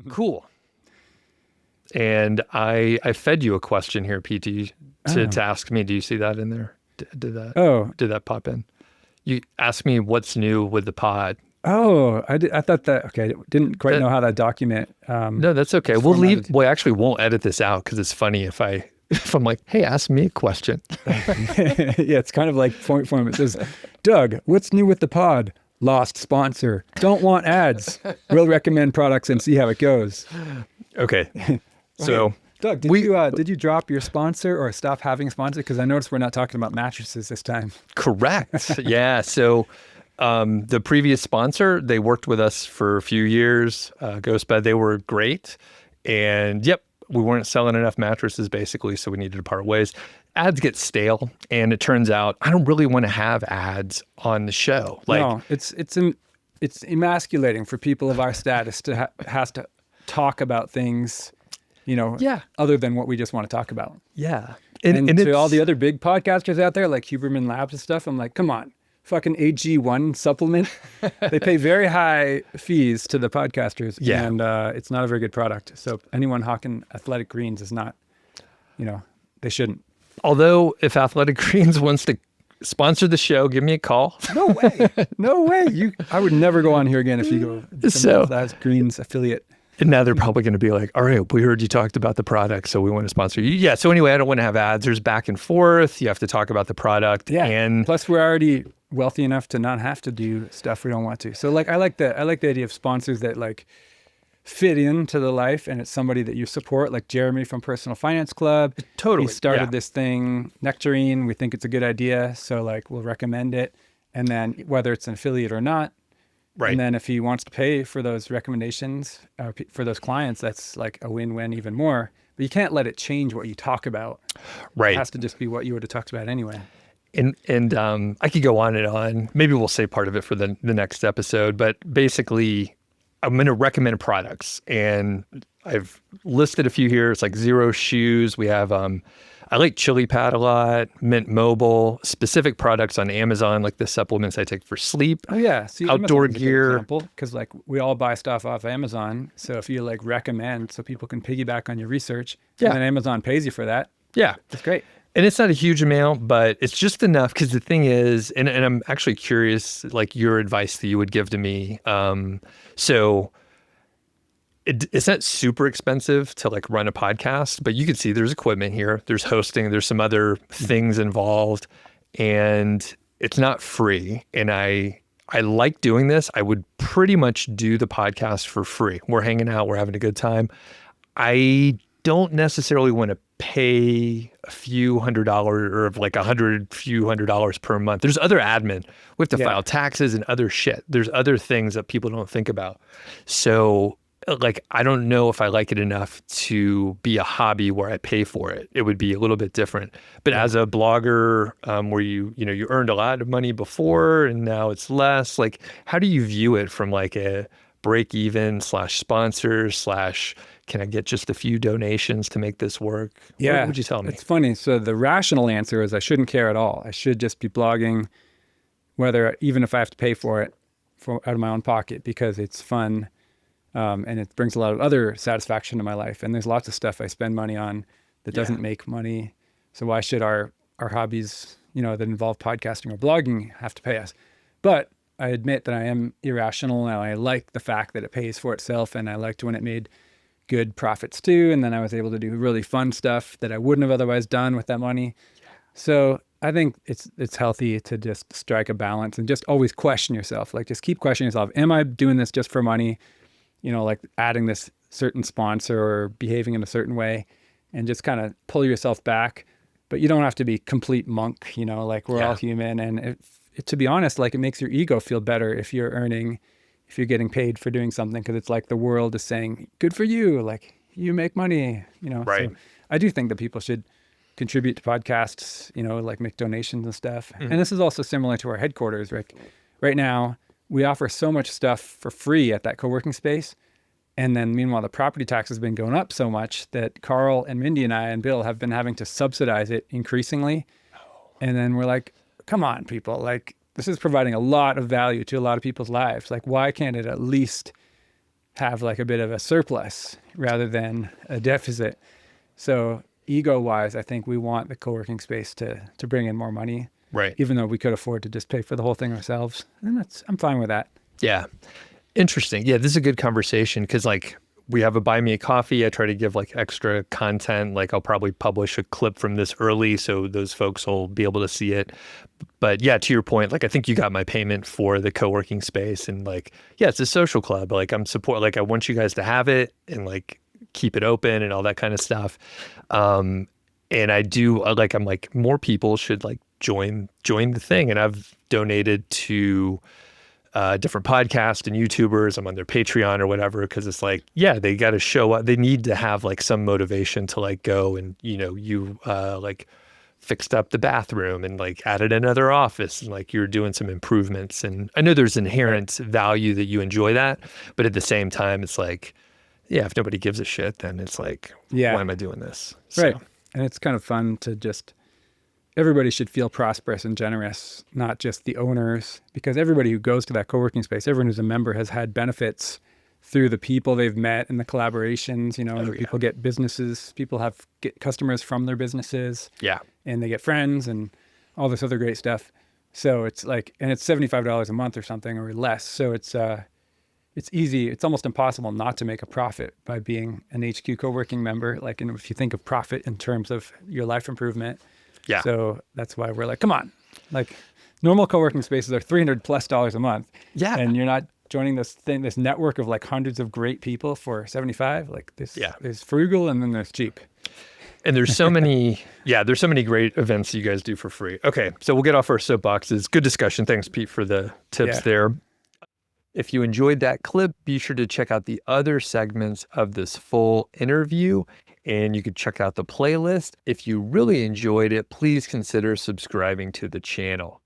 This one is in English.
Cool. And I fed you a question here, PT, to ask me. Do you see that in there? Did that pop in? You asked me what's new with the pod. Oh, I thought that, okay. I didn't quite know how that document. No, that's okay. We'll leave. We actually won't edit this out because it's funny if I'm like, hey, ask me a question. Yeah, it's kind of like point form. It says, Doug, what's new with the pod? Lost sponsor. Don't want ads. We'll recommend products and see how it goes. Okay. So, Doug, did you drop your sponsor or stop having a sponsor? Because I noticed we're not talking about mattresses this time. Correct. Yeah. So the previous sponsor, they worked with us for a few years. Ghostbed, they were great. And yep, we weren't selling enough mattresses basically, so we needed to part ways. Ads get stale, and it turns out I don't really want to have ads on the show. No, it's emasculating for people of our status to has to talk about things, other than what we just want to talk about. Yeah. And to all the other big podcasters out there, like Huberman Labs and stuff, I'm like, come on, fucking AG1 supplement. They pay very high fees to the podcasters, and it's not a very good product. So anyone hawking Athletic Greens is not, they shouldn't. Although if Athletic Greens wants to sponsor the show, give me a call. No way. No way. I would never go on here again if you go So that's Greens affiliate. And now they're probably going to be like, all right, we heard you talked about the product, so we want to sponsor you. Yeah. So anyway, I don't want to have ads. There's back and forth. You have to talk about the product. Yeah. And plus we're already wealthy enough to not have to do stuff we don't want to. So I like the idea of sponsors that like fit into the life, and it's somebody that you support, like Jeremy from Personal Finance Club. Totally. He started this thing, Nectarine. We think it's a good idea. So we'll recommend it. And then whether it's an affiliate or not, right. And then if he wants to pay for those recommendations for those clients, that's like a win-win even more. But you can't let it change what you talk about. Right. It has to just be what you would have talked about anyway. And I could go on and on. Maybe we'll save part of it for the next episode. But basically, I'm going to recommend products. And I've listed a few here. It's like Zero Shoes. We have, I like Chili Pad a lot, Mint Mobile, specific products on Amazon, like the supplements I take for sleep. Oh, yeah. See, outdoor gear. Because we all buy stuff off Amazon. So if you recommend so people can piggyback on your research, and then Amazon pays you for that. Yeah. That's great. And it's not a huge amount, but it's just enough because the thing is, and I'm actually curious, like your advice that you would give to me. So it's not super expensive to run a podcast, but you can see there's equipment here, there's hosting, there's some other things involved, and it's not free. And I like doing this. I would pretty much do the podcast for free. We're hanging out, we're having a good time. I don't necessarily want to pay a few $100 or few $100 per month. There's other admin. We have to file taxes and other shit. There's other things that people don't think about. So I don't know if I like it enough to be a hobby where I pay for it. It would be a little bit different. But as a blogger, where you earned a lot of money before and now it's less, how do you view it from a break even / sponsor / can I get just a few donations to make this work? Yeah. What would you tell me? It's funny. So the rational answer is I shouldn't care at all. I should just be blogging, even if I have to pay for it out of my own pocket, because it's fun. And it brings a lot of other satisfaction to my life. And there's lots of stuff I spend money on that doesn't make money. So why should our hobbies, that involve podcasting or blogging have to pay us? But I admit that I am irrational, and I like the fact that it pays for itself. And I liked when it made good profits too. And then I was able to do really fun stuff that I wouldn't have otherwise done with that money. So I think it's healthy to just strike a balance and just always question yourself. Just keep questioning yourself. Am I doing this just for money? Adding this certain sponsor or behaving in a certain way, and just kind of pull yourself back. But you don't have to be complete monk, we're all human. And to be honest, it makes your ego feel better if you're getting paid for doing something, because it's the world is saying, good for you. You make money, Right. So I do think that people should contribute to podcasts, make donations and stuff. Mm-hmm. And this is also similar to our headquarters, right? Right now, we offer so much stuff for free at that co-working space. And then meanwhile, the property tax has been going up so much that Carl and Mindy and I and Bill have been having to subsidize it increasingly. And then we're like, come on, people, this is providing a lot of value to a lot of people's lives. Why can't it at least have like a bit of a surplus rather than a deficit. So ego-wise, I think we want the co-working space to bring in more money, Right. even though we could afford to just pay for the whole thing ourselves. And I'm fine with that. Yeah. Interesting. Yeah, this is a good conversation because like we have a buy me a coffee. I try to give like extra content. Like I'll probably publish a clip from this early so those folks will be able to see it. But yeah, to your point, like I think you got my payment for the co-working space and like, yeah, it's a social club. Like like I want you guys to have it and like keep it open and all that kind of stuff. And I do like, I'm like more people should like join the thing. And I've donated to different podcasts and YouTubers. I'm on their Patreon or whatever, because it's like, yeah, they got to show up. They need to have like some motivation to like go and, you like fixed up the bathroom and like added another office and like you're doing some improvements. And I know there's inherent value that you enjoy that, but at the same time, it's like, yeah, if nobody gives a shit, then it's like, Yeah. why am I doing this? Right. And it's kind of fun to just, everybody should feel prosperous and generous, not just the owners, because everybody who goes to that co-working space, everyone who's a member has had benefits through the people they've met and the collaborations, and people get businesses, people get customers from their businesses. Yeah. And they get friends and all this other great stuff. So it's like, and it's $75 a month or something or less. So it's easy. It's almost impossible not to make a profit by being an HQ co-working member. Like, and if you think of profit in terms of your life improvement. Yeah. So that's why we're like, come on, like normal co-working spaces are $300+ a month. Yeah. And you're not joining this network of like hundreds of great people for 75. Like this, there's frugal and then there's cheap. And there's so many, there's so many great events you guys do for free. Okay, so we'll get off our soapboxes. Good discussion. Thanks, Pete, for the tips there. If you enjoyed that clip, be sure to check out the other segments of this full interview, and you could check out the playlist. If you really enjoyed it, please consider subscribing to the channel.